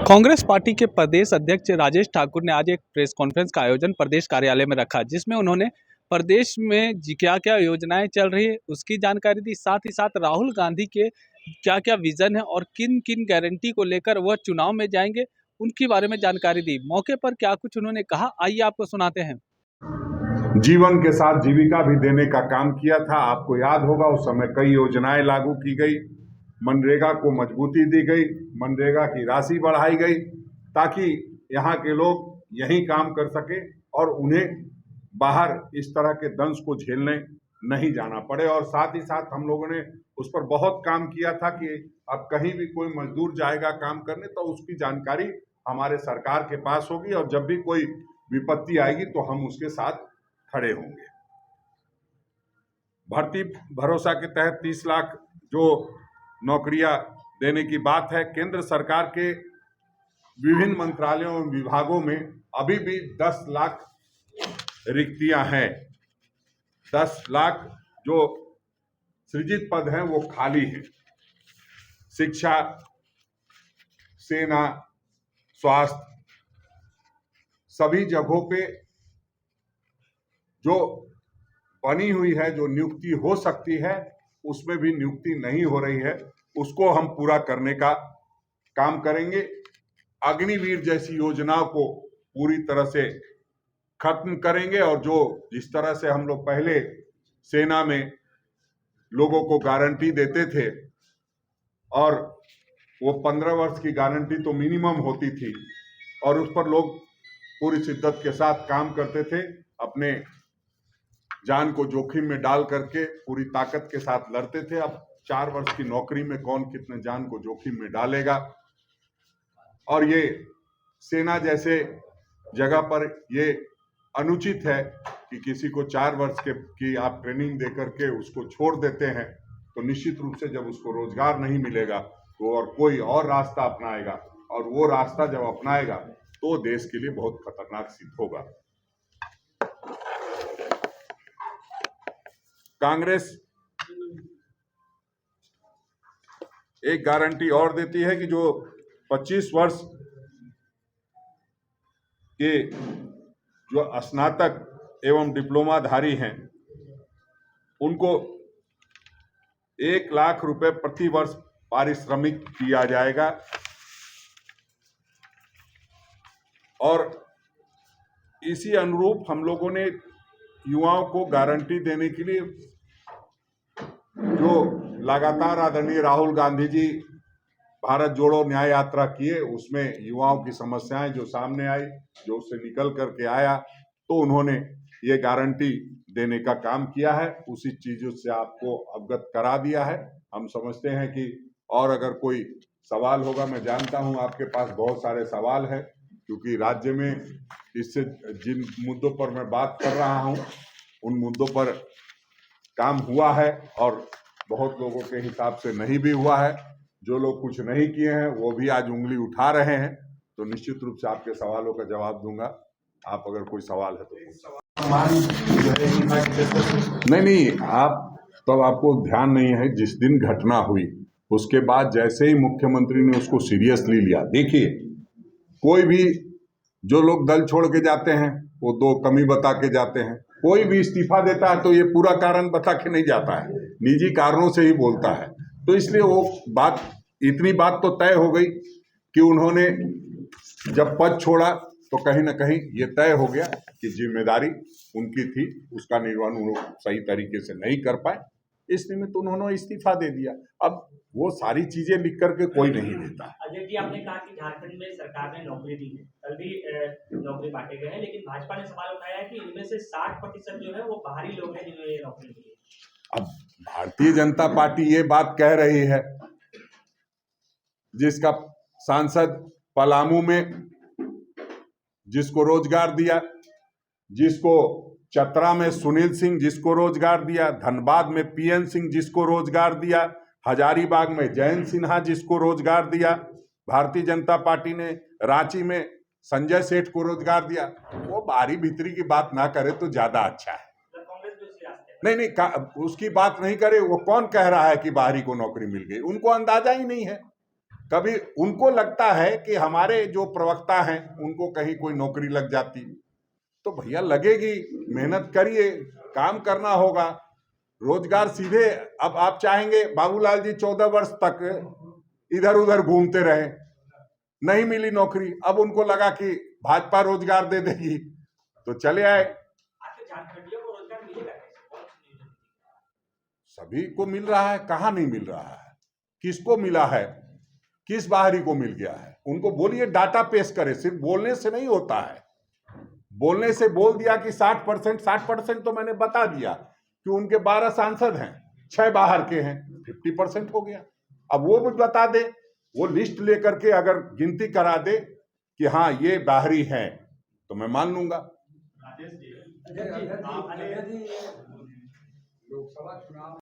Congress party के प्रदेश अध्यक्ष राजेश ठाकुर ने आज एक प्रेस कॉन्फ्रेंस का आयोजन प्रदेश कार्यालय में रखा, जिसमें उन्होंने प्रदेश में क्या क्या योजनाएं चल रही है उसकी जानकारी दी। साथ ही साथ राहुल गांधी के क्या क्या विजन है और किन किन गारंटी को लेकर वह चुनाव में जाएंगे उनके बारे में जानकारी दी। मौके पर क्या कुछ उन्होंने कहा, आइए आपको सुनाते हैं। जीवन के साथ जीविका भी देने का काम किया था। आपको याद होगा उस समय कई योजनाएं लागू की गई, मनरेगा को मजबूती दी गई, मनरेगा की राशि बढ़ाई गई ताकि यहाँ के लोग यहीं काम कर सके और उन्हें बाहर इस तरह के दंश को झेलने नहीं जाना पड़े। और साथ ही साथ हम लोगों ने उस पर बहुत काम किया था कि अब कहीं भी कोई मजदूर जाएगा काम करने तो उसकी जानकारी हमारे सरकार के पास होगी और जब भी कोई विपत्ति आएगी तो हम उसके साथ खड़े होंगे। भर्ती भरोसा के तहत 30 लाख जो नौकरियां देने की बात है, केंद्र सरकार के विभिन्न मंत्रालयों और विभागों में अभी भी 10 लाख रिक्तियां हैं। 10 लाख जो सृजित पद हैं वो खाली हैं। शिक्षा, सेना, स्वास्थ्य, सभी जगहों पे जो बनी हुई है, जो नियुक्ति हो सकती है, उसमें भी नियुक्ति नहीं हो रही है। उसको हम पूरा करने का काम करेंगे। अग्निवीर जैसी योजनाओं को पूरी तरह से खत्म करेंगे और जो जिस तरह से हम लोग पहले सेना में लोगों को गारंटी देते थे और वो 15 वर्ष की गारंटी तो मिनिमम होती थी और उस पर लोग पूरी शिद्दत के साथ काम करते थे, अपने जान को जोखिम में डाल करके पूरी ताकत के साथ लड़ते थे। अब 4 वर्ष की नौकरी में कौन कितने जान को जोखिम में डालेगा। और ये सेना जैसे जगह पर ये अनुचित है कि किसी को 4 वर्ष की आप ट्रेनिंग दे करके उसको छोड़ देते हैं तो निश्चित रूप से जब उसको रोजगार नहीं मिलेगा तो और कोई और रास्ता अपनाएगा और वो रास्ता जब अपनाएगा तो देश के लिए बहुत खतरनाक सिद्ध होगा। कांग्रेस एक गारंटी और देती है कि जो 25 वर्ष के जो स्नातक एवं डिप्लोमाधारी हैं उनको 1 लाख रुपए प्रति वर्ष पारिश्रमिक दिया जाएगा और इसी अनुरूप हम लोगों ने युवाओं को गारंटी देने के लिए जो लगातार आदरणीय राहुल गांधी जी भारत जोड़ो न्याय यात्रा किए, उसमें युवाओं की समस्याएं जो सामने आई, जो उससे निकल करके आया, तो उन्होंने ये गारंटी देने का काम किया है। उसी चीजों से आपको अवगत करा दिया है। हम समझते हैं कि और अगर कोई सवाल होगा, मैं जानता हूं आपके पास बहुत सारे सवाल है क्योंकि राज्य में इससे जिन मुद्दों पर मैं बात कर रहा हूं उन मुद्दों पर काम हुआ है और बहुत लोगों के हिसाब से नहीं भी हुआ है। जो लोग कुछ नहीं किए हैं वो भी आज उंगली उठा रहे हैं, तो निश्चित रूप से आपके सवालों का जवाब दूंगा। आप अगर कोई सवाल है तो नहीं, आप तब आपको ध्यान नहीं है। जिस दिन घटना हुई उसके बाद जैसे ही मुख्यमंत्री ने उसको सीरियसली लिया, देखिए कोई भी जो लोग दल छोड़ के जाते हैं वो 2 कमी बता के जाते हैं। कोई भी इस्तीफा देता है तो ये पूरा कारण बता के नहीं जाता है, निजी कारणों से ही बोलता है। तो इसलिए वो बात, इतनी बात तो तय हो गई कि उन्होंने जब पद छोड़ा तो कहीं ना कहीं ये तय हो गया कि जिम्मेदारी उनकी थी, उसका निर्वहन वो सही तरीके से नहीं कर पाए, इस निमित्त उन्होंने इस्तीफा दे दिया। अब वो सारी चीजें लिख करके कोई नहीं देता। अजय जी, आपने कहा कि झारखंड में सरकार ने नौकरी दी है, कल भी नौकरी बांटे गए हैं, लेकिन भाजपा ने सवाल उठाया है कि इनमें से 60% जो है वो बाहरी लोग हैं जिन्होंने ये नौकरी दी है। अब भारतीय जनता पार्टी ये बात कह रही है, जिसका सांसद पलामू में जिसको रोजगार दिया, जिसको चतरा में सुनील सिंह जिसको रोजगार दिया, धनबाद में पीएन सिंह जिसको रोजगार दिया, हजारीबाग में जयंत सिन्हा जिसको रोजगार दिया, भारतीय जनता पार्टी ने रांची में संजय सेठ को रोजगार दिया, वो बाहरी भीतरी की बात ना करे तो ज्यादा अच्छा है। नहीं, उसकी बात नहीं करे। वो कौन कह रहा है कि बाहरी को नौकरी मिल गई? उनको अंदाजा ही नहीं है। कभी उनको लगता है कि हमारे जो प्रवक्ता हैं उनको कहीं कोई नौकरी लग जाती, तो भैया लगेगी, मेहनत करिए, काम करना होगा, रोजगार सीधे। अब आप चाहेंगे बाबूलाल जी 14 वर्ष तक इधर उधर घूमते रहे, नहीं मिली नौकरी, अब उनको लगा कि भाजपा रोजगार दे देगी तो चले आए। आपके झारखंडियों को रोजगार मिलेगा कैसे? कौन सी योजना? सभी को मिल रहा है, कहाँ नहीं मिल रहा है, किसको मिला है, किस बाहरी को मिल गया है, उनको बोलिए डाटा पेश करे। सिर्फ बोलने से नहीं होता है, बोलने से बोल दिया कि 60% तो मैंने बता दिया कि उनके 12 सांसद हैं, 6 बाहर के हैं, 50% हो गया। अब वो भी बता दे, वो लिस्ट लेकर के अगर गिनती करा दे कि हाँ ये बाहरी हैं तो मैं मान लूंगा। राजेश जी, लोकसभा चुनाव